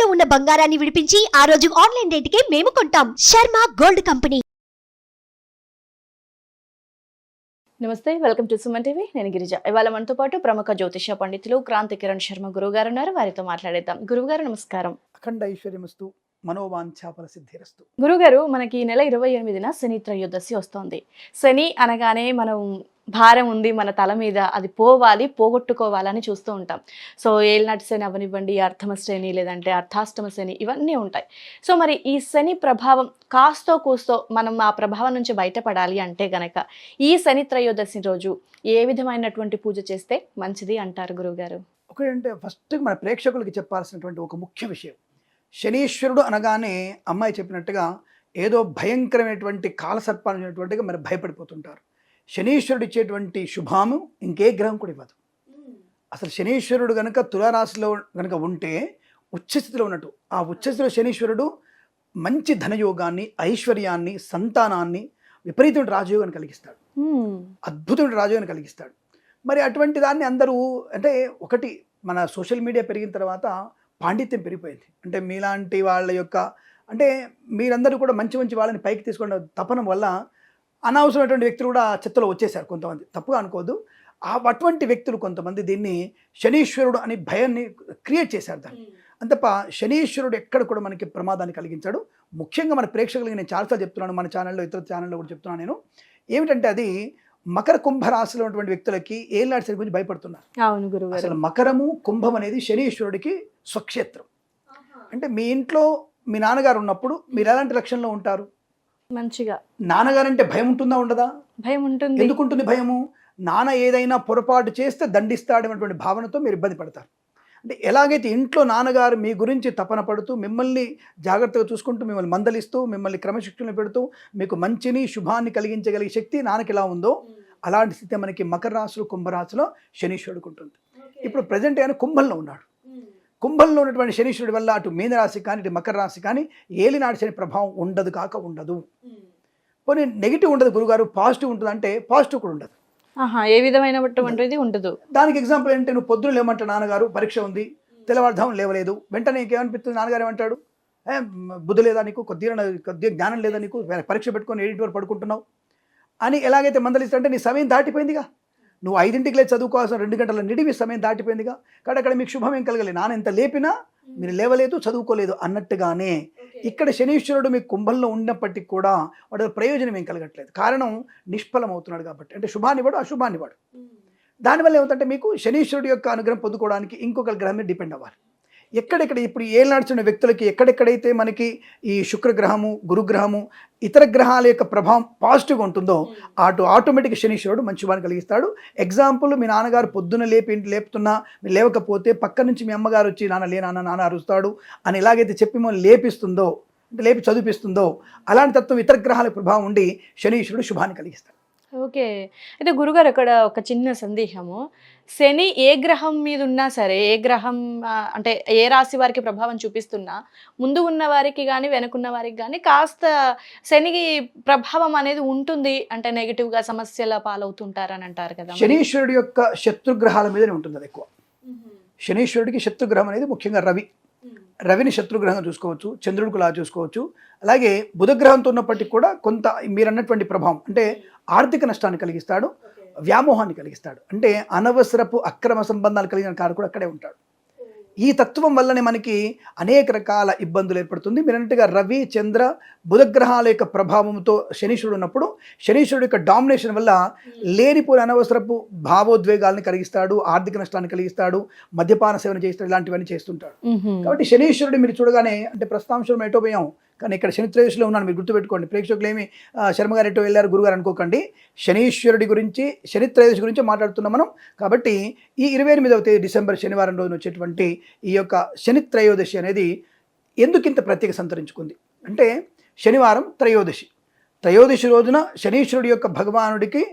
తాకట్టులో ఉన్న బంగారాన్ని విడిపించి ఆ రోజు ఆన్లైన్ రేటుకే మేము కొంటాం. Sharma gold company. నమస్తే, వెల్కమ్ టు సుమన్ టీవీ. నేను గిరిజ. ఇవాళ మనతో పాటు ప్రముఖ జ్యోతిష పండితులు క్రాంతి కిరణ్ శర్మ గురువు గారు ఉన్నారు. వారితో మాట్లాడేద్దాం. గురువు గారు నమస్కారం. అఖండ ఐశ్వర్యమస్తు, మనోవాంఛాఫల సిద్ధిరస్తు. గురుగారు, మనకి ఈ నెల 28న శని త్రయోదశి వస్తోంది. శని అనగానే మనం భారం ఉంది మన తల మీద, అది పోవాలి, పోగొట్టుకోవాలని చూస్తూ ఉంటాం. సో ఏళ్ళనాటి శని అవనివ్వండి, అర్థమ శని, లేదంటే అర్థాష్టమ శని, ఇవన్నీ ఉంటాయి. సో మరి ఈ శని ప్రభావం కాస్తో కూస్తో మనం ఆ ప్రభావం నుంచి బయటపడాలి అంటే గనక ఈ శని త్రయోదశి రోజు ఏ విధమైనటువంటి పూజ చేస్తే మంచిది అంటారు గురువుగారు? ఒకటంటే ఫస్ట్ మన ప్రేక్షకులకి చెప్పాల్సినటువంటి ఒక ముఖ్య విషయం, శనీశ్వరుడు అనగానే అమ్మాయి చెప్పినట్టుగా ఏదో భయంకరమైనటువంటి కాలసర్పాలనేటువంటిగా మరి భయపడిపోతుంటారు. శనీశ్వరుడు ఇచ్చేటువంటి శుభాము ఇంకే గ్రహం కూడా ఇవ్వదు. అసలు శనీశ్వరుడు కనుక తులారాశిలో కనుక ఉంటే ఉచ్చస్థితిలో ఉన్నట్టు, ఆ ఉచ్చస్థితిలో శనీశ్వరుడు మంచి ధనయోగాన్ని, ఐశ్వర్యాన్ని, సంతానాన్ని, విపరీతమైన రాజయోగాన్ని కలిగిస్తాడు, అద్భుతమైన రాజయోగాన్ని కలిగిస్తాడు. మరి అటువంటి దాన్ని అందరూ అంటే ఒకటి మన సోషల్ మీడియా పెరిగిన తర్వాత పాండిత్యం పెరిగిపోయింది. అంటే మీలాంటి వాళ్ళ యొక్క అంటే మీరందరూ కూడా మంచి మంచి వాళ్ళని పైకి తీసుకునే తపన వల్ల అనవసరమైనటువంటి వ్యక్తులు కూడా చెత్తలో వచ్చేసారు కొంతమంది. తప్పుగా అనుకోవద్దు. అటువంటి వ్యక్తులు కొంతమంది దీన్ని శనీశ్వరుడు అని భయాన్ని క్రియేట్ చేశారు దాన్ని. అంతప్ప శనీశ్వరుడు ఎక్కడ కూడా మనకి ప్రమాదాన్ని కలిగించాడు. ముఖ్యంగా మన ప్రేక్షకులకి నేను చాలాసార్లు చెప్తున్నాను, మన ఛానల్లో ఇతర ఛానల్లో కూడా చెప్తున్నాను నేను. ఏమిటంటే అది మకర కుంభ రాశిలో ఉన్నటువంటి వ్యక్తులకి ఏళ్ళనాటి శని గురించి భయపడుతున్నారు. అవును గురువు. అసలు మకరము కుంభం అనేది శనీశ్వరుడికి స్వక్షేత్రం. అంటే మీ ఇంట్లో మీ నాన్నగారు ఉన్నప్పుడు మీరు ఎలాంటి లక్షణంలో ఉంటారు? మంచిగా. నాన్నగారంటే భయం ఉంటుందా ఉండదా? భయం ఉంటుంది. ఎందుకు ఉంటుంది భయము? నాన్న ఏదైనా పొరపాటు చేస్తే దండిస్తాడనేటువంటి భావనతో మీరు ఇబ్బంది పడతారు. అంటే ఎలాగైతే ఇంట్లో నాన్నగారు మీ గురించి తపన పడుతూ మిమ్మల్ని జాగ్రత్తగా చూసుకుంటూ మిమ్మల్ని మందలిస్తూ మిమ్మల్ని క్రమశిక్షణలో పెడుతూ మీకు మంచిని శుభాన్ని కలిగించగలిగే శక్తి నాన్నకి ఎలా ఉందో అలాంటి స్థితి మనకి మకర రాశిలో కుంభరాశిలో శనీశ్వరుడికి ఉంటుంది. ఇప్పుడు ప్రజెంట్ ఆయన కుంభంలో ఉన్నాడు. కుంభంలో ఉన్నటువంటి శనీశ్వరుడి వల్ల అటు మీనరాశి కానీ ఇటు మకర రాశి కానీ ఏలినాటి శని ప్రభావం ఉండదు కాక ఉండదు. పోనీ నెగిటివ్ ఉండదు గురుగారు, పాజిటివ్ ఉంటుంది అంటే పాజిటివ్ కూడా ఉండదు. ఏ విధమైనటువంటిది ఉండదు. దానికి ఎగ్జాంపుల్ ఏంటంటే నువ్వు పొద్దున లేమంటాడు నాన్నగారు, పరీక్ష ఉంది, తెల్లవారుధామం లేవలేదు, వెంటనే నీకేమనిపిస్తుంది? నాన్నగారు ఏమంటాడు? బుద్ధి లేదా నీకు, కొద్దిగా జ్ఞానం లేదా నీకు, పరీక్ష పెట్టుకొని 8 వరకు పడుకుంటున్నావు అని ఎలాగైతే మందలిస్తుంటే నీ సమయం దాటిపోయిందిగా. నువ్వు 5ంటికి లేచి చదువుకోవాల్సిన 2 గంటల నిడివి సమయం దాటిపోయిందిగా. కాబట్టి అక్కడ మీకు శుభం ఏం కలగలేదు. నాన్న ఎంత లేపినా మీరు లేవలేదు, చదువుకోలేదు అన్నట్టుగానే ఇక్కడ శనీశ్వరుడు మీకు కుంభంలో ఉన్నప్పటికీ కూడా వాడు ప్రయోజనం ఏం కలగట్లేదు. కారణం నిష్ఫలం అవుతున్నాడు కాబట్టి. అంటే శుభాన్ని వాడు అశుభాన్ని వాడు. దానివల్ల ఏమిటంటే మీకు శనీశ్వరుడు యొక్క అనుగ్రహం పొందుకోవడానికి ఇంకొక గ్రహం మీద డిపెండ్ అవ్వాలి. ఎక్కడెక్కడ ఇప్పుడు ఏళ్ళనాడుచున్న వ్యక్తులకి ఎక్కడెక్కడైతే మనకి ఈ శుక్రగ్రహము, గురుగ్రహము, ఇతర గ్రహాల యొక్క ప్రభావం పాజిటివ్గా ఉంటుందో ఆటోమేటిక్గా శనీశ్వరుడు మంచి వాడిని కలిగిస్తాడు. ఎగ్జాంపుల్, మీ నాన్నగారు పొద్దున లేపుతున్నా మీరు లేవకపోతే పక్క నుంచి మీ అమ్మగారు వచ్చి నాన్న అరుస్తాడు అని ఎలాగైతే చెప్పి మనం లేపిస్తుందో, అంటే లేపి చదివిపిస్తుందో అలాంటి తత్వం ఇతర గ్రహాల ప్రభావం ఉండి శనీశ్వరుడు శుభాన్ని కలిగిస్తాడు. ఓకే. అయితే గురుగారు, అక్కడ ఒక చిన్న సందేహము. శని ఏ గ్రహం మీద ఉన్నా సరే, ఏ గ్రహం అంటే ఏ రాశి వారికి ప్రభావం చూపిస్తున్నా ముందు ఉన్న వారికి కానీ వెనుకున్న వారికి కానీ కాస్త శనికి ప్రభావం అనేది ఉంటుంది. అంటే నెగిటివ్గా సమస్యల పాలవుతుంటారని అంటారు కదా. శనీశ్వరుడు యొక్క శత్రుగ్రహాల మీదనే ఉంటుంది అది ఎక్కువ. శనీశ్వరుడికి శత్రుగ్రహం అనేది ముఖ్యంగా రవిని శత్రుగ్రహంగా చూసుకోవచ్చు, చంద్రుడికి లా చూసుకోవచ్చు. అలాగే బుధగ్రహంతో ఉన్నప్పటికీ కూడా కొంత మీరు అన్నటువంటి ప్రభావం అంటే ఆర్థిక నష్టాన్ని కలిగిస్తాడు, వ్యామోహాన్ని కలిగిస్తాడు. అంటే అనవసరపు అక్రమ సంబంధాలు కలిగిన కారు కూడా అక్కడే ఉంటాడు. ఈ తత్వం వల్లనే మనకి అనేక రకాల ఇబ్బందులు ఏర్పడుతుంది. మీరు అన్నట్టుగా రవి, చంద్ర, బుధగ్రహాల యొక్క ప్రభావంతో శనీశ్వరుడు ఉన్నప్పుడు శనీశ్వరుడు యొక్క డామినేషన్ వల్ల లేనిపోయిన అనవసరపు భావోద్వేగాలను కలిగిస్తాడు, ఆర్థిక నష్టాన్ని కలిగిస్తాడు, మద్యపాన సేవన చేస్తాడు, ఇలాంటివన్నీ చేస్తుంటాడు. కాబట్టి శనీశ్వరుడు మీరు చూడగానే అంటే ప్రస్తాంశం ఎటో పోయాం, కానీ ఇక్కడ శని త్రయోదశిలో ఉన్నాను, మీరు గుర్తుపెట్టుకోండి. ప్రేక్షకులు ఏమి శర్మగారు ఎటో వెళ్ళారు గురుగారు అనుకోకండి. శనీశ్వరుడి గురించి, శని త్రయోదశి గురించి మాట్లాడుతున్నాం మనం. కాబట్టి ఈ 28వ తేదీ డిసెంబర్ శనివారం రోజున వచ్చేటువంటి ఈ యొక్క శని త్రయోదశి అనేది ఎందుకు ఇంత ప్రత్యేక సంతరించుకుంది అంటే శనివారం త్రయోదశి రోజున శనీశ్వరుడి యొక్క భగవానుడికి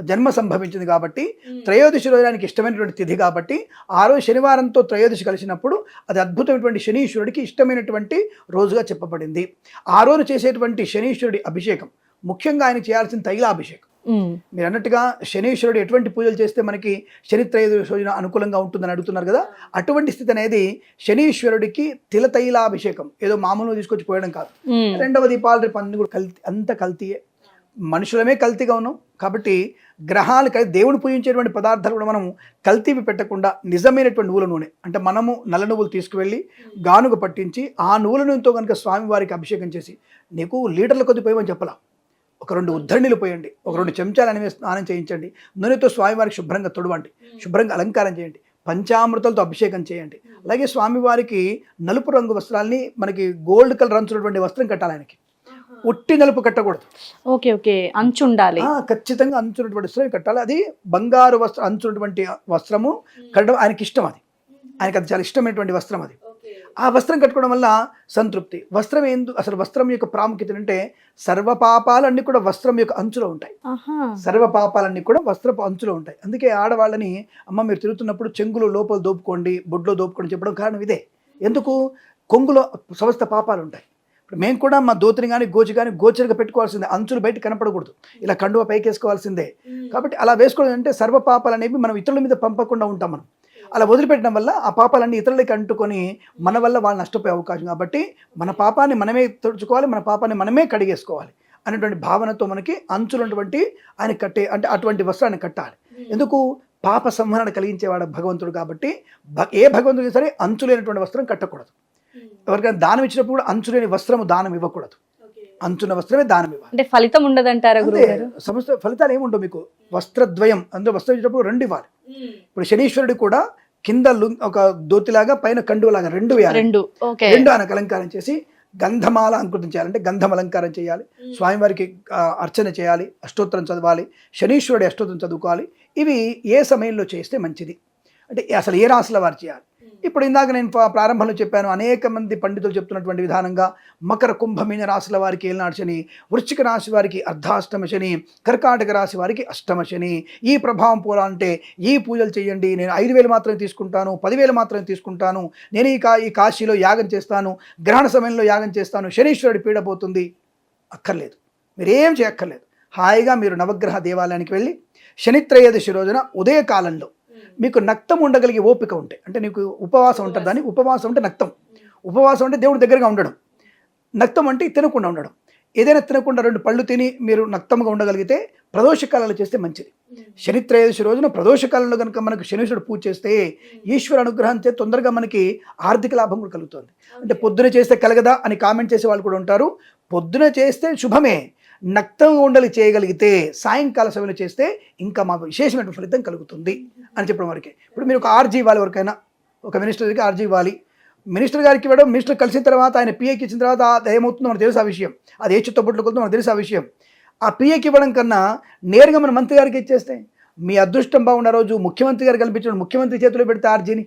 జన్మ సంభవించింది కాబట్టి త్రయోదశి రోజు ఆయనకి ఇష్టమైనటువంటి తిథి కాబట్టి ఆ రోజు శనివారంతో త్రయోదశి కలిసినప్పుడు అది అద్భుతమైనటువంటి శనీశ్వరుడికి ఇష్టమైనటువంటి రోజుగా చెప్పబడింది. ఆ రోజు చేసేటువంటి శనీశ్వరుడి అభిషేకం, ముఖ్యంగా ఆయన చేయాల్సిన తైలాభిషేకం. మీరు అన్నట్టుగా శనీశ్వరుడు ఎటువంటి పూజలు చేస్తే మనకి శని త్రయోదశి రోజున అనుకూలంగా ఉంటుందని అడుగుతున్నారు కదా, అటువంటి స్థితి అనేది శనీశ్వరుడికి తిలతైలాభిషేకం ఏదో మామూలుగా తీసుకొచ్చి పోయడం కాదు. రెండవ దీపాలు రేపు అన్ని కూడా కల్తీ, అంత కల్తీయే. మనుషులమే కల్తీగా ఉన్నాం కాబట్టి గ్రహాలు దేవుడు పూజించేటువంటి పదార్థాలు కూడా మనం కల్తీవి పెట్టకుండా నిజమైనటువంటి నువ్వుల నూనె అంటే మనము నల్ల నువ్వులు తీసుకువెళ్ళి గానుగ పట్టించి ఆ నువ్వుల నూనెతో కనుక స్వామివారికి అభిషేకం చేసి, నీకు లీటర్ల కొద్ది పోయమని చెప్పలా, ఒక 2 ఉద్ధరణిలు పోయండి, ఒక 2 చెంచాలు స్నానం చేయించండి, నూనెతో స్వామివారికి శుభ్రంగా తొడవండి, శుభ్రంగా అలంకారం చేయండి, పంచామృతాలతో అభిషేకం చేయండి. అలాగే స్వామివారికి నలుపు రంగు వస్త్రాల్ని మనకి గోల్డ్ కలర్ అంచున్నటువంటి వస్త్రం కట్టాలి, ఆయనకి ఉట్టి నలుపు కట్టకూడదు. ఓకే ఓకే, అంచు ఉండాలి, ఖచ్చితంగా అంచున్నటువంటి వస్త్రం కట్టాలి. అది బంగారు వస్త్రం అంచున్నటువంటి వస్త్రము కట్టడం ఆయనకి ఇష్టం, ఆయనకి అది చాలా ఇష్టమైనటువంటి వస్త్రం అది. ఆ వస్త్రం కట్టుకోవడం వల్ల సంతృప్తి. వస్త్రం అసలు వస్త్రం యొక్క ప్రాముఖ్యత అంటే సర్వపాపాలన్నీ కూడా వస్త్రం యొక్క అంచులో ఉంటాయి. సర్వపాపాలన్నీ కూడా వస్త్రపు అంచులో ఉంటాయి. అందుకే ఆడవాళ్ళని అమ్మ మీరు తిరుగుతున్నప్పుడు చెంగులో లోపల దోపుకోండి, బొడ్లో దోపుకోండి చెప్పడం కారణం ఇదే. ఎందుకు? కొంగులో సమస్త పాపాలు ఉంటాయి. ఇప్పుడు మేము కూడా మా దోతిని కానీ గోచి కానీ గోచరిగా పెట్టుకోవాల్సిందే, అంచులు బయట కనపడకూడదు, ఇలా కండువ పైకి వేసుకోవాల్సిందే. కాబట్టి అలా వేసుకోవడం అంటే సర్వపాపాలు అనేవి మనం ఇతరుల మీద పంపకుండా ఉంటాం. మనం అలా వదిలిపెట్టడం వల్ల ఆ పాపాలన్నీ ఇతరులకి అంటుకొని మన వల్ల వాళ్ళు నష్టపోయే అవకాశం. కాబట్టి మన పాపాన్ని మనమే తుడుచుకోవాలి, మన పాపాన్ని మనమే కడిగేసుకోవాలి అనేటువంటి భావనతో మనకి అంచులున్నటువంటి ఆయన కట్టే అంటే అటువంటి వస్త్రాన్ని కట్టాలి. ఎందుకు? పాప సంహరణ కలిగించేవాడు భగవంతుడు. కాబట్టి ఏ భగవంతుడు సరే అంచులేనటువంటి వస్త్రం కట్టకూడదు. ఎవరికైనా దానం ఇచ్చినప్పుడు కూడా అంచులేని వస్త్రము దానం ఇవ్వకూడదు, అంచున్న వస్త్రమే దానం ఇవ్వాలి. అంటే ఫలితం ఉండదంటారా గురుగారు? సమస్త ఫలితాలు ఏముండవు మీకు. వస్త్రద్వయం అందులో వస్త్రం ఇచ్చినప్పుడు 2 ఇవ్వాలి. ఇప్పుడు శనీశ్వరుడు కూడా కింద ఒక దోతిలాగా పైన కండువలాగా 2 వేయాలి. 2 ఆయనకు అలంకారం చేసి గంధమాల అంకుతం చేయాలంటే గంధం అలంకారం చేయాలి, స్వామివారికి అర్చన చేయాలి, అష్టోత్తరం చదవాలి, శనీశ్వరుడి అష్టోత్తరం చదువుకోవాలి. ఇవి ఏ సమయంలో చేస్తే మంచిది అంటే అసలు ఏ రాశుల వారు చేయాలి? ఇప్పుడు ఇందాక నేను ప్రారంభంలో చెప్పాను, అనేక మంది పండితులు చెప్తున్నటువంటి విధానంగా మకర కుంభమీన రాశుల వారికి ఏలినాడు శని, వృశ్చిక రాశి వారికి అర్ధాష్టమ శని, కర్కాటక రాశి వారికి అష్టమ శని. ఈ ప్రభావం పోవాలంటే ఈ పూజలు చేయండి, నేను 5,000 మాత్రమే తీసుకుంటాను, 10,000 మాత్రమే తీసుకుంటాను, నేను ఈ కాశీలో యాగం చేస్తాను, గ్రహణ సమయంలో యాగం చేస్తాను, శనీశ్వరుడి పీడ పోతుంది. అక్కర్లేదు, మీరేం చేయక్కర్లేదు. హాయిగా మీరు నవగ్రహ దేవాలయానికి వెళ్ళి శనిత్రయోదశి రోజున ఉదయకాలంలో మీకు నక్తం ఉండగలిగే ఓపిక ఉంటే, అంటే నీకు ఉపవాసం ఉంటుంది, దాన్ని ఉపవాసం అంటే నక్తం, ఉపవాసం అంటే దేవుడి దగ్గరగా ఉండడం, నక్తం అంటే తినకుండా ఉండడం. ఏదైనా తినకుండా 2 పళ్ళు తిని మీరు నక్తంగా ఉండగలిగితే ప్రదోషకాలలో చేస్తే మంచిది. శనిత్రయోదశి రోజున ప్రదోషకాలంలో కనుక మనకు శనీశ్వరుడు పూజ చేస్తే ఈశ్వర అనుగ్రహంతో తొందరగా మనకి ఆర్థిక లాభం కూడా కలుగుతుంది. అంటే పొద్దున చేస్తే కలగదా అని కామెంట్ చేసే వాళ్ళు కూడా ఉంటారు. పొద్దున చేస్తే శుభమే, నక్తం ఉండలి చేయగలిగితే సాయంకాల సమయంలో చేస్తే ఇంకా మా విశేషమైన ఫలితం కలుగుతుంది అని చెప్పడం వరకే. ఇప్పుడు మీరు ఒక ఆర్జీ ఇవ్వాలి, ఎవరికైనా ఒక మినిస్టర్కి ఆర్జీ ఇవ్వాలి, మినిస్టర్ గారికి ఇవ్వడం, మినిస్టర్ కలిసిన తర్వాత ఆయన పిఏకి ఇచ్చిన తర్వాత ఏమవుతుందో మనకు తెలుసు ఆ విషయం, అది ఏ చుట్టబొట్లు కొడుతుందో మనకు తెలుసు ఆ విషయం. ఆ పిఏకి ఇవ్వడం కన్నా నేరుగా మన మంత్రి గారికి ఇచ్చేస్తే మీ అదృష్టం బాగున్న రోజు ముఖ్యమంత్రి గారు కల్పించడం, ముఖ్యమంత్రి చేతిలో పెడితే ఆర్జీని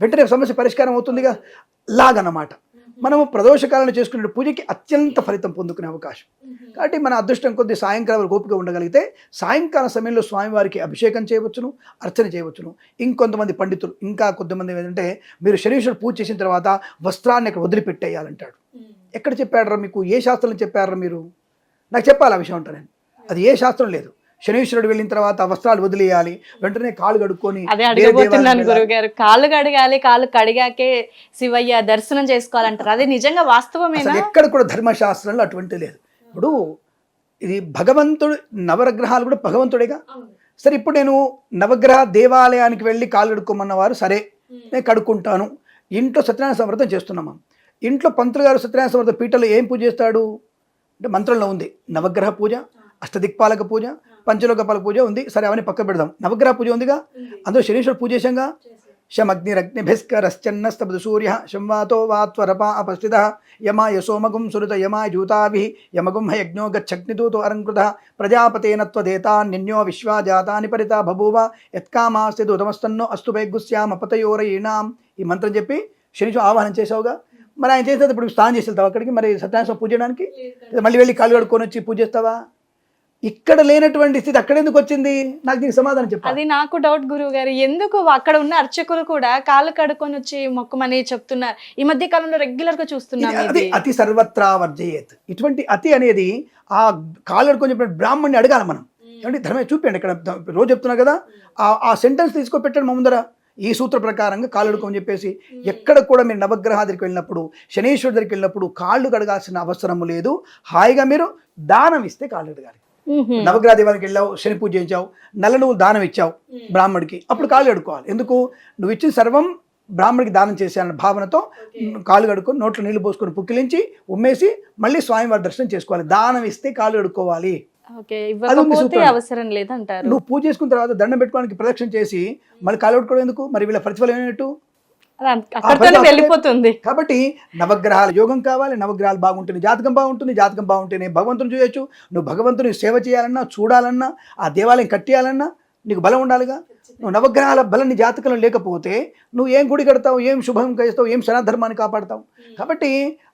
వెంటనే సమస్య పరిష్కారం అవుతుందిగా. లాగన్నమాట. మనము ప్రదోషకాలను చేసుకునే పూజకి అత్యంత ఫలితం పొందుకునే అవకాశం. కాబట్టి మన అదృష్టం కొద్ది సాయంకాలం వరకు ఓపిక ఉండగలిగితే సాయంకాల సమయంలో స్వామివారికి అభిషేకం చేయవచ్చును, అర్చన చేయవచ్చును. ఇంకొంతమంది పండితులు ఇంకా కొంతమంది ఏంటంటే మీరు శనీశ్వరుడు పూజ చేసిన తర్వాత వస్త్రాన్ని అక్కడ వదిలిపెట్టేయాలంటాడు. ఎక్కడ చెప్పాడరా మీకు? ఏ శాస్త్రంలో చెప్పారా మీరు? నాకు చెప్పాలి ఆ విషయం అంటారు నేను. అది ఏ శాస్త్రం లేదు. శనీశ్వరుడు వెళ్ళిన తర్వాత వస్త్రాలు వదిలేయాలి, వెంటనే కాళ్ళు కడుక్కొని. అదే అడగబోతున్నాను గురువుగారు, కాళ్ళు కడగాలి, కాళ్ళు కడిగాకే శివయ్య దర్శనం చేసుకోవాలంటారు. అది నిజంగా వాస్తవమేనా? ఎక్కడ కూడా ధర్మశాస్త్రంలో అటువంటి లేదు. ఇప్పుడు ఇది భగవంతుడు, నవగ్రహాలు కూడా భగవంతుడేగా. సరే ఇప్పుడు నేను నవగ్రహ దేవాలయానికి వెళ్ళి కాళ్ళు కడుక్కోమన్న వారు సరే నేను కడుక్కుంటాను. ఇంట్లో సత్యనారాయణ సమర్థం చేస్తున్నామా? ఇంట్లో పంతులు గారు సత్యనారాయణ సమర్థ పీఠలో ఏం పూజ చేస్తాడు అంటే మంత్రంలో ఉంది నవగ్రహ పూజ, అష్టదిక్పాలక పూజ, పంచలోకపాలక పూజ ఉంది. సరే అవన్నీ పక్క పెడదాం. నవగ్రహ పూజ ఉందిగా, అందులో శనీశ్వరుడు పూజ చేశాంగా. శమగ్నిరగ్నిభిస్కరశ్చన్నస్తపదు సూర్య శంవాతో వాత్వరప అపస్థిత యమాయ సోమగుం సురుత యమాయ జూతాభి యమగుం హయజ్ఞో గచ్చగ్నిదూతో అలంకృత ప్రజాపతేనత్వదేతాన్యన్యో విశ్వాజాతాని పరిత బభూవ యత్కామాస్తి దూతమస్తన్నో అస్తు వైగుస్యామపతయోరయీణాం. ఈ మంత్రం చెప్పి శనీశ్వరుడు ఆవాహనం చేసావుగా. మరి ఆయన చేస్తే ఇప్పుడు స్నానం చేసి వెళ్తావు అక్కడికి, మరి సత్యనారాయణ పూజ చేయడానికి మళ్ళీ వెళ్ళి కాళ్ళు కడుక్కొని వచ్చి పూజ చేస్తావా? ఇక్కడ లేనటువంటి స్థితి అక్కడ ఎందుకు వచ్చింది? నాకు దీనికి సమాధానం చెప్పాలి. అది నాకు డౌట్ గురువు గారు. ఎందుకు అక్కడ ఉన్న అర్చకులు కూడా కాళ్ళు కడుక్కొని వచ్చి మొక్కమని చెప్తున్నారు. ఈ మధ్య కాలంలో రెగ్యులర్ గా చూస్తున్నాం. అతి సర్వత్రా వర్జయేత్. ఇటువంటి అతి అనేది ఆ కాళ్ళు కడుక్కొని చెప్పిన బ్రాహ్మణ్ణి అడగాలి మనం. ఏమంటే ధర్మమే చూపించండి. ఇక్కడ రోజు చెప్తున్నా కదా, ఆ సెంటెన్స్ తీసుకో పెట్టండి మా ముందర. ఈ సూత్ర ప్రకారంగా కాళ్ళు కడుకోమని చెప్పేసి. ఎక్కడ కూడా మీరు నవగ్రహ దగ్గరికి వెళ్ళినప్పుడు, శనీశ్వరుడి దగ్గరికి వెళ్ళినప్పుడు కాళ్ళు కడగాల్సిన అవసరం లేదు. హాయిగా మీరు దానం ఇస్తే కాళ్ళు కడగాలి. నవగ్రహ దేవాలయానికి వెళ్ళావు, శని పూజ చేయించావు, నల్ల నువ్వు దానం ఇచ్చావు బ్రాహ్మడికి, అప్పుడు కాళ్ళు కడుక్కోవాలి. ఎందుకు? నువ్వు ఇచ్చిన సర్వం బ్రాహ్మడికి దానం చేశానన్న భావనతో కాళ్ళు కడుక్కొని నోట్లో నీళ్లు పోసుకొని పుక్కిలించి ఉమ్మేసి మళ్ళీ స్వామివారి దర్శనం చేసుకోవాలి. దానం ఇస్తే కాళ్ళు కడుక్కోవాలి. అవసరం లేదంటారు. నువ్వు పూజ చేసుకున్న తర్వాత దండం పెట్టుకోవడానికి ప్రదక్షిణ చేసి మళ్ళీ కాళ్ళు కడుక్కోవడం ఎందుకు? మరి వీళ్ళ ప్రతిఫలం ఏమిటట్టు వెళ్ళిపోతుంది. కాబట్టి నవగ్రహాల యోగం కావాలి. నవగ్రహాలు బాగుంటుంది, జాతకం బాగుంటుంది. జాతకం బాగుంటేనే భగవంతుని చూడొచ్చు. నువ్వు భగవంతుని సేవ చేయాలన్నా, చూడాలన్నా, ఆ దేవాలయం కట్టేయాలన్నా నీకు బలం ఉండాలిగా. నువ్వు నవగ్రహాల బలం నీ జాతకంలో లేకపోతే నువ్వు ఏం గుడి కడతావు, ఏం శుభం చేస్తావు, ఏం సనాధర్మాన్ని కాపాడతావు? కాబట్టి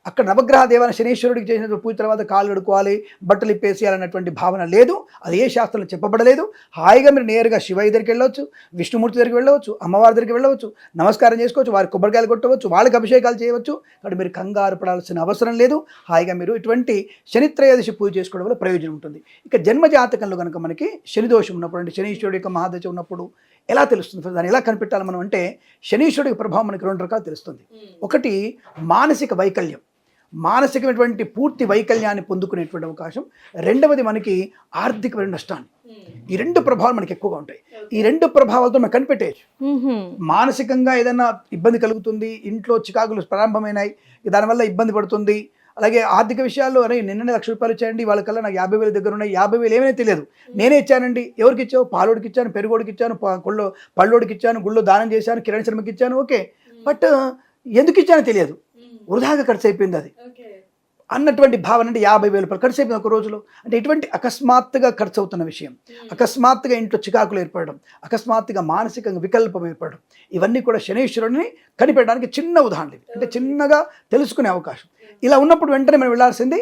అక్కడ నవగ్రహ దేవాలయం శనీశ్వరుడికి చేసిన పూజ తర్వాత కాళ్ళు కడుక్కోవాలి, బట్టలు ఇప్పేసేయాలన్నటువంటి భావన లేదు. అది ఏ శాస్త్రంలో చెప్పబడలేదు. హాయిగా మీరు నేరుగా శివయ్య దగ్గరికి వెళ్ళవచ్చు, విష్ణుమూర్తి దగ్గరికి వెళ్ళవచ్చు, అమ్మవారి దగ్గరికి వెళ్ళవచ్చు, నమస్కారం చేసుకోవచ్చు, వారి కొబ్బరికాయలు కొట్టవచ్చు, వాళ్ళకి అభిషేకాలు చేయవచ్చు. కాబట్టి మీరు కంగారు పడాల్సిన అవసరం లేదు. హాయిగా మీరు ఇటువంటి శనిత్రయోదశి పూజ చేసుకోవడం వల్ల ప్రయోజనం ఉంటుంది. ఇక జన్మ జాతకంలో కనుక మనకి శని దోషం ఉన్నప్పుడు, అంటే శనీశ్వరుడి యొక్క మహాదశ ఉన్నప్పుడు ఎలా తెలుస్తుంది? దాన్ని ఎలా కనిపెట్టాలి మనం అంటే, శనీశ్వరుడి ప్రభావం మనకి 2 రకాలు తెలుస్తుంది. ఒకటి మానసిక వైకల్యం, మానసికమైనటువంటి పూర్తి వైకల్యాన్ని పొందుకునేటువంటి అవకాశం. రెండవది మనకి ఆర్థికమైన నష్టాన్ని. ఈ 2 ప్రభావాలు మనకి ఎక్కువగా ఉంటాయి. ఈ 2 ప్రభావాలతో మనం కనిపెట్టేయచ్చు. మానసికంగా ఏదైనా ఇబ్బంది కలుగుతుంది, ఇంట్లో చికాకులు ప్రారంభమైనాయి, దానివల్ల ఇబ్బంది పడుతుంది. అలాగే ఆర్థిక విషయాల్లో, అరే నిన్ననే 1,00,000 రూపాయలు ఇచ్చాయండి, వాళ్ళకల్లా నాకు 50,000 దగ్గర ఉన్నాయి, 50,000 ఏమైనా తెలియదు, నేనే ఇచ్చానండి. ఎవరికి ఇచ్చావు? పాలోడికి ఇచ్చాను, పెరుగోడికి ఇచ్చాను, పళ్ళోడికి ఇచ్చాను, గుళ్ళో దానం చేశాను, కిరణ్ శర్మకి ఇచ్చాను. ఓకే, బట్ ఎందుకు ఇచ్చానో తెలియదు, వృధాగా ఖర్చు అయిపోయింది అది అన్నటువంటి భావన. అంటే 50,000 రూపాయలు ఖర్చు అయిపోయింది ఒక రోజులో. అంటే ఇటువంటి అకస్మాత్తుగా ఖర్చు అవుతున్న విషయం, అకస్మాత్తుగా ఇంట్లో చికాకులు ఏర్పడడం, అకస్మాత్తుగా మానసికంగా వికల్పం ఏర్పడడం, ఇవన్నీ కూడా శనీశ్వరుడిని కనిపెట్టడానికి చిన్న ఉదాహరణలు. అంటే చిన్నగా తెలుసుకునే అవకాశం. ఇలా ఉన్నప్పుడు వెంటనే మనం వెళ్ళాల్సింది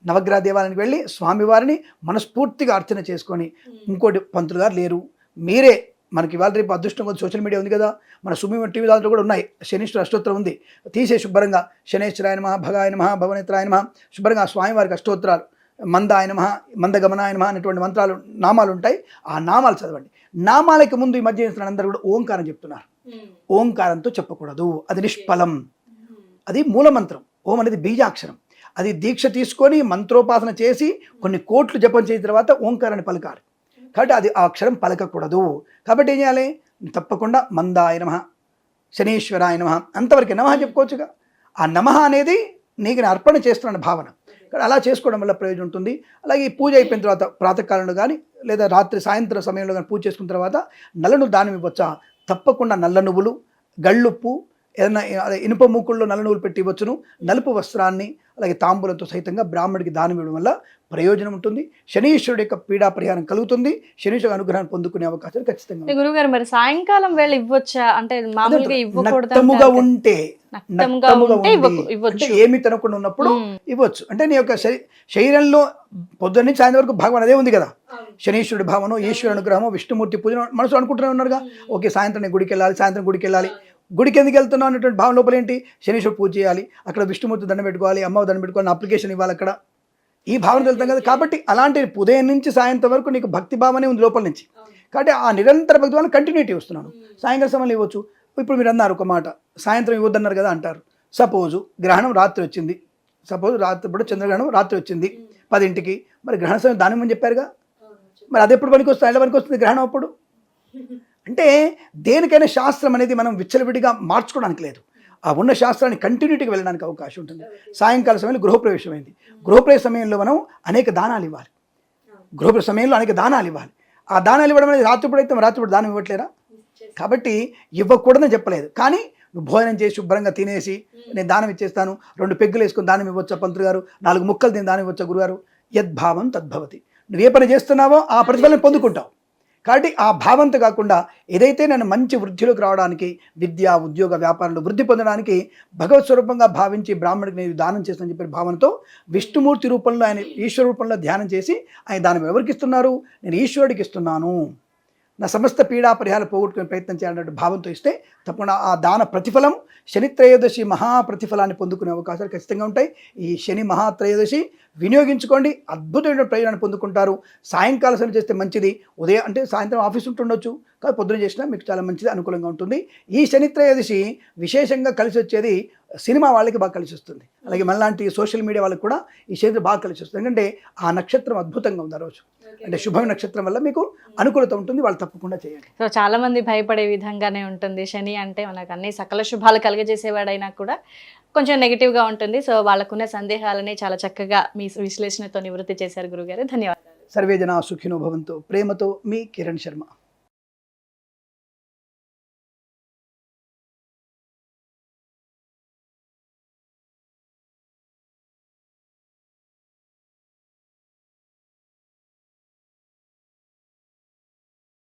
నవగ్రహ దేవాలయానికి వెళ్ళి స్వామివారిని మనస్ఫూర్తిగా అర్చన చేసుకొని, ఇంకోటి పంతులు గారు లేరు, మీరే, మనకి ఇవాళ రేపు అదృష్టం కొద్ది సోషల్ మీడియా ఉంది కదా, మన సుమీ టీవీ దాంట్లో కూడా ఉన్నాయి, శనీశ్వర అష్టోత్తరం ఉంది, తీసే శుభ్రంగా శనేశ్వరాయ నమః, భగాయ నమః, భవనేత్రాయ నమః, శుభ్రంగా స్వామివారికి అష్టోత్తరాలు, మందాయ నమః, మందగమనాయ నమః అనేటువంటి మంత్రాలు, నామాలు ఉంటాయి. ఆ నామాలు చదవండి. నామాలకి ముందు ఈ మధ్య అందరూ కూడా ఓంకారం చెప్తున్నారు. ఓంకారంతో చెప్పకూడదు, అది నిష్ఫలం, అది మూలమంత్రం. ఓం అనేది బీజాక్షరం. అది దీక్ష తీసుకొని మంత్రోపాసన చేసి కొన్ని కోట్లు జపం చేసిన తర్వాత ఓంకారాన్ని పలకాలి. కాబట్టి అది ఆ అక్షరం పలకకూడదు. కాబట్టి ఏం చేయాలి? తప్పకుండా మందాయ నమః, శనీశ్వరాయ నమః, అంతవరకు నమః చెప్పుకోవచ్చుగా. ఆ నమః అనేది నీకు నేను అర్పణ చేస్తున్న భావన. అలా చేసుకోవడం వల్ల ప్రయోజనం ఉంటుంది. అలాగే ఈ పూజ అయిపోయిన తర్వాత ప్రాతకాలంలో కానీ లేదా రాత్రి సాయంత్రం సమయంలో కానీ పూజ చేసుకున్న తర్వాత నల్ల నువ్వు దానం ఇవ్వచ్చా? తప్పకుండా నల్ల నువ్వులు, గళ్ళుప్పు, ఏదైనా అదే ఇనుప మూకుల్లో నల్ల నువ్వులు పెట్టి ఇవ్వచ్చును. నలుపు వస్త్రాన్ని అలాగే తాంబూలతో సహితంగా బ్రాహ్మడికి దానం ఇవ్వడం వల్ల ప్రయోజనం ఉంటుంది. శనీశ్వరుడి యొక్క పీడా పరిహారం కలుగుతుంది. శనీశ్వరుడు అనుగ్రహాన్ని పొందుకునే అవకాశాలు ఖచ్చితంగా. గురుగారు, మరి సాయంకాలం వేళ ఇవ్వచ్చా? అంటే మామూలుగా ఇవ్వకూడదు, నక్తముగా ఉంటే ఏమి తినకుండా ఉన్నప్పుడు ఇవ్వచ్చు. అంటే నీ యొక్క శరీరంలో పొద్దున్న నుంచి సాయంత్రం వరకు భగవాన్ అదే ఉంది కదా, శనీశ్వరుడి భావన, ఈశ్వరు అనుగ్రహము, విష్ణుమూర్తి పూజ మనసు అనుకుంటూనే ఉన్నారుగా. ఓకే, సాయంత్రం నేను గుడికి వెళ్ళాలి, సాయంత్రం గుడికి వెళ్ళాలి, గుడికి ఎందుకు వెళ్తున్నావు అనేటువంటి భావన లోపల ఏంటి? శనీశ్వరుడు పూజ చేయాలి, అక్కడ విష్ణుమూర్తి దండం పెట్టుకోవాలి, అమ్మవారి దండం పెట్టుకోవాలి, అప్లికేషన్ ఇవ్వాలి అక్కడ, ఈ భావన వెళ్తాం కదా. కాబట్టి అలాంటి ఉదయం నుంచి సాయంత్రం వరకు నీకు భక్తి భావనే ఉంది లోపల నుంచి. కాబట్టి ఆ నిరంతర భక్తి వల్ల కంటిన్యూటీ వస్తున్నాను. సాయంకాలం సమయంలో ఇవ్వచ్చు. ఇప్పుడు మీరు అన్నారు ఒక మాట, సాయంత్రం ఇవ్వద్దన్నారు కదా అంటారు. సపోజు గ్రహణం రాత్రి వచ్చింది, సపోజ్ రాత్రి ఇప్పుడు చంద్రగ్రహణం రాత్రి వచ్చింది 10ంటికి, మరి గ్రహణ సమయం దానం అని చెప్పారుగా, మరి అది ఎప్పుడు పనికి వస్తుంది? ఎలా పనికి వస్తుంది గ్రహణం అప్పుడు? అంటే దేనికైనా శాస్త్రం అనేది మనం విచ్చలవిడిగా మార్చుకోవడానికి లేదు. ఆ ఉన్న శాస్త్రాన్ని కంటిన్యూటీగా వెళ్ళడానికి అవకాశం ఉంటుంది. సాయంకాల సమయంలో గృహప్రవేశం అయింది, గృహప్రవేశ సమయంలో మనం అనేక దానాలు ఇవ్వాలి. గృహప్రవేశ సమయంలో అనేక దానాలు ఇవ్వాలి. ఆ దానాలు ఇవ్వడం అనేది రాత్రిపూట అయితే రాత్రిపూట దానం ఇవ్వట్లేరా? కాబట్టి ఇవ్వకూడదని చెప్పలేదు. కానీ నువ్వు భోజనం చేసి శుభ్రంగా తినేసి నేను దానం ఇచ్చేస్తాను, 2 పెగ్గులు వేసుకొని దానం ఇవ్వచ్చా పంతులు గారు, 4 ముక్కలు తిని దానం ఇవ్వచ్చా గురుగారు? యద్భావం తద్భవతి. నువ్వు ఏ పని చేస్తున్నావో ఆ ప్రతిఫలం పొందుకుంటావు. కాబట్టి ఆ భావంతో కాకుండా ఏదైతే నేను మంచి వృద్ధిలోకి రావడానికి, విద్య, ఉద్యోగ, వ్యాపారంలో వృద్ధి పొందడానికి భగవత్ స్వరూపంగా భావించి బ్రాహ్మణుడికి నేను దానం చేస్తానని చెప్పే భావనతో విష్ణుమూర్తి రూపంలో, ఆయన ఈశ్వర రూపంలో ధ్యానం చేసి ఆయన దానం ఎవరికి ఇస్తున్నారు? నేను ఈశ్వరుడికి ఇస్తున్నాను. నా సమస్త పీడా పరిహారాలు పోగొట్టుకునే ప్రయత్నం చేయాలన్నట్టు భావంతో ఇస్తే తప్పకుండా ఆ దాన ప్రతిఫలం శని త్రయోదశి మహాప్రతిఫలాన్ని పొందుకునే అవకాశాలు ఖచ్చితంగా ఉంటాయి. ఈ శని మహాత్రయోదశి వినియోగించుకోండి, అద్భుతమైన ప్రయోజనాన్ని పొందుకుంటారు. సాయంకాలం సమయం చేస్తే మంచిది. ఉదయం అంటే సాయంత్రం ఆఫీస్ ఉంటుండొచ్చు, కానీ పొద్దున చేసినా మీకు చాలా మంచిది, అనుకూలంగా ఉంటుంది. ఈ శని త్రయోదశి విశేషంగా కలిసి వచ్చేది సినిమా వాళ్ళకి బాగా కలిసి వస్తుంది. అలాగే మనలాంటి సోషల్ మీడియా వాళ్ళకి కూడా ఈ శని బాగా కలిసి వస్తుంది. ఎందుకంటే ఆ నక్షత్రం అద్భుతంగా ఉంది ఆ రోజు, అంటే శుభ నక్షత్రం వల్ల మీకు అనుకూలత ఉంటుంది. వాళ్ళు తప్పకుండా చేయండి. సో చాలా మంది భయపడే విధంగానే ఉంటుంది. శని అంటే మనకు అన్ని సకల శుభాలు కలుగజేసేవాడైనా కూడా కొంచెం నెగిటివ్గా ఉంటుంది. సో వాళ్ళకున్న సందేహాలని చాలా చక్కగా మీ విశ్లేషణతో నివృత్తి చేశారు గురుగారు. ధన్యవాదాలు. సర్వే జనా సుఖినో భవంతు. ప్రేమతో మీ కిరణ్ శర్మ.